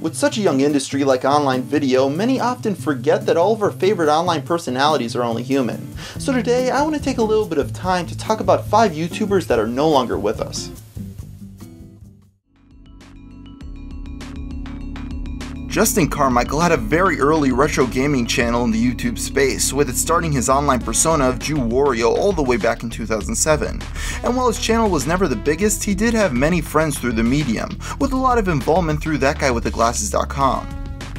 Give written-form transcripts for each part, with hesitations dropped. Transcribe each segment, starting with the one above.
With such a young industry like online video, many often forget that all of our favorite online personalities are only human. So today, I want to take a little bit of time to talk about 5 YouTubers that are no longer with us. Justin Carmichael had a very early retro gaming channel in the YouTube space, with it starting his online persona of Jew Wario all the way back in 2007. And while his channel was never the biggest, he did have many friends through the medium, with a lot of involvement through thatguywiththeglasses.com.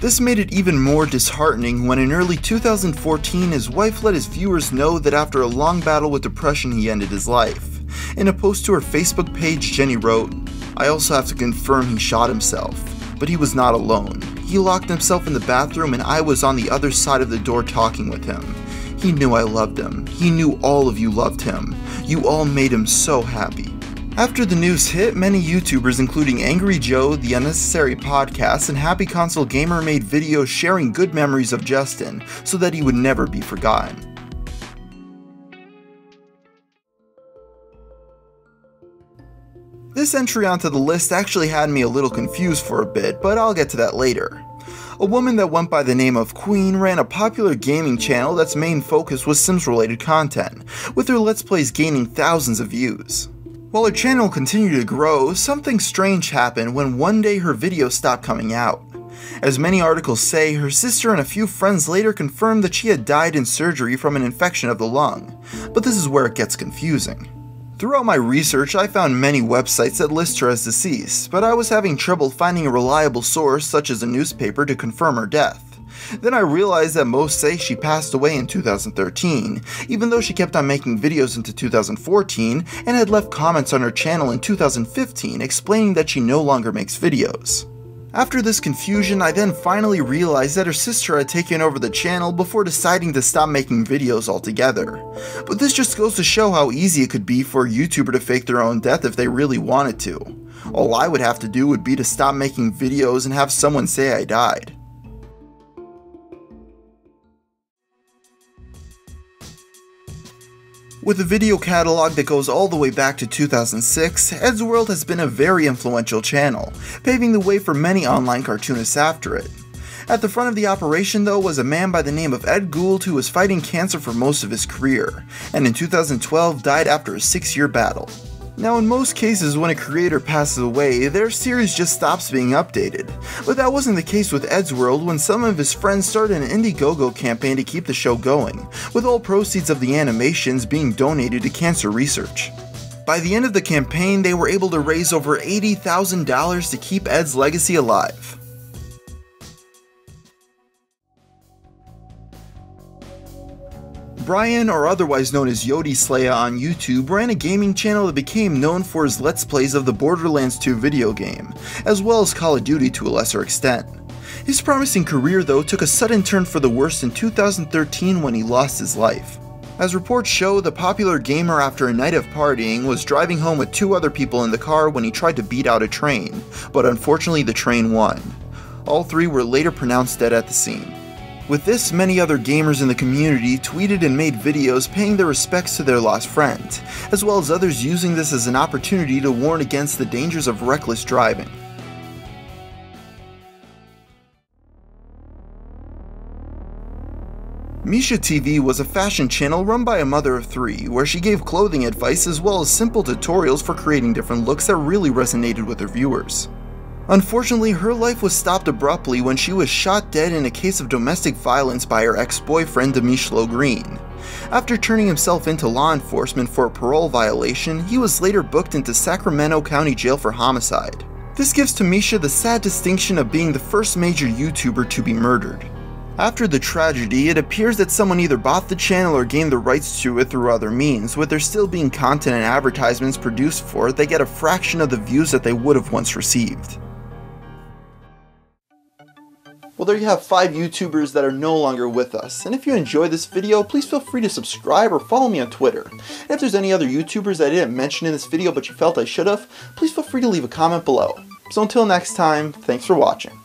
This made it even more disheartening when in early 2014 his wife let his viewers know that after a long battle with depression he ended his life. In a post to her Facebook page, Jenny wrote, "I also have to confirm he shot himself. But he was not alone. He locked himself in the bathroom and I was on the other side of the door talking with him. He knew I loved him. He knew all of you loved him. You all made him so happy." After the news hit, many YouTubers including Angry Joe, The Unnecessary Podcast, and Happy Console Gamer made videos sharing good memories of Justin so that he would never be forgotten. This entry onto the list actually had me a little confused for a bit, but I'll get to that later. A woman that went by the name of Queen ran a popular gaming channel that's main focus was Sims-related content, with her Let's Plays gaining thousands of views. While her channel continued to grow, something strange happened when one day her videos stopped coming out. As many articles say, her sister and a few friends later confirmed that she had died in surgery from an infection of the lung, but this is where it gets confusing. Throughout my research, I found many websites that list her as deceased, but I was having trouble finding a reliable source such as a newspaper to confirm her death. Then I realized that most say she passed away in 2013, even though she kept on making videos into 2014 and had left comments on her channel in 2015 explaining that she no longer makes videos. After this confusion, I then finally realized that her sister had taken over the channel before deciding to stop making videos altogether. But this just goes to show how easy it could be for a YouTuber to fake their own death if they really wanted to. All I would have to do would be to stop making videos and have someone say I died. With a video catalog that goes all the way back to 2006, Eddsworld has been a very influential channel, paving the way for many online cartoonists after it. At the front of the operation though was a man by the name of Ed Gould who was fighting cancer for most of his career, and in 2012 died after a 6-year battle. Now in most cases when a creator passes away, their series just stops being updated, but that wasn't the case with Eddsworld when some of his friends started an Indiegogo campaign to keep the show going, with all proceeds of the animations being donated to cancer research. By the end of the campaign, they were able to raise over $80,000 to keep Ed's legacy alive. Brian, or otherwise known as Yoteslaya on YouTube, ran a gaming channel that became known for his Let's Plays of the Borderlands 2 video game, as well as Call of Duty to a lesser extent. His promising career though took a sudden turn for the worse in 2013 when he lost his life. As reports show, the popular gamer after a night of partying was driving home with 2 other people in the car when he tried to beat out a train, but unfortunately the train won. All 3 were later pronounced dead at the scene. With this, many other gamers in the community tweeted and made videos paying their respects to their lost friend, as well as others using this as an opportunity to warn against the dangers of reckless driving. MeeshaTV was a fashion channel run by a mother of 3, where she gave clothing advice as well as simple tutorials for creating different looks that really resonated with her viewers. Unfortunately, her life was stopped abruptly when she was shot dead in a case of domestic violence by her ex-boyfriend Demislo Green. After turning himself into law enforcement for a parole violation, he was later booked into Sacramento County Jail for homicide. This gives Meesha the sad distinction of being the first major YouTuber to be murdered. After the tragedy, it appears that someone either bought the channel or gained the rights to it through other means, with there still being content and advertisements produced for it that get a fraction of the views that they would have once received. Well, there you have 5 YouTubers that are no longer with us, and if you enjoyed this video, please feel free to subscribe or follow me on Twitter. And if there's any other YouTubers I didn't mention in this video but you felt I should have, please feel free to leave a comment below. So until next time, thanks for watching.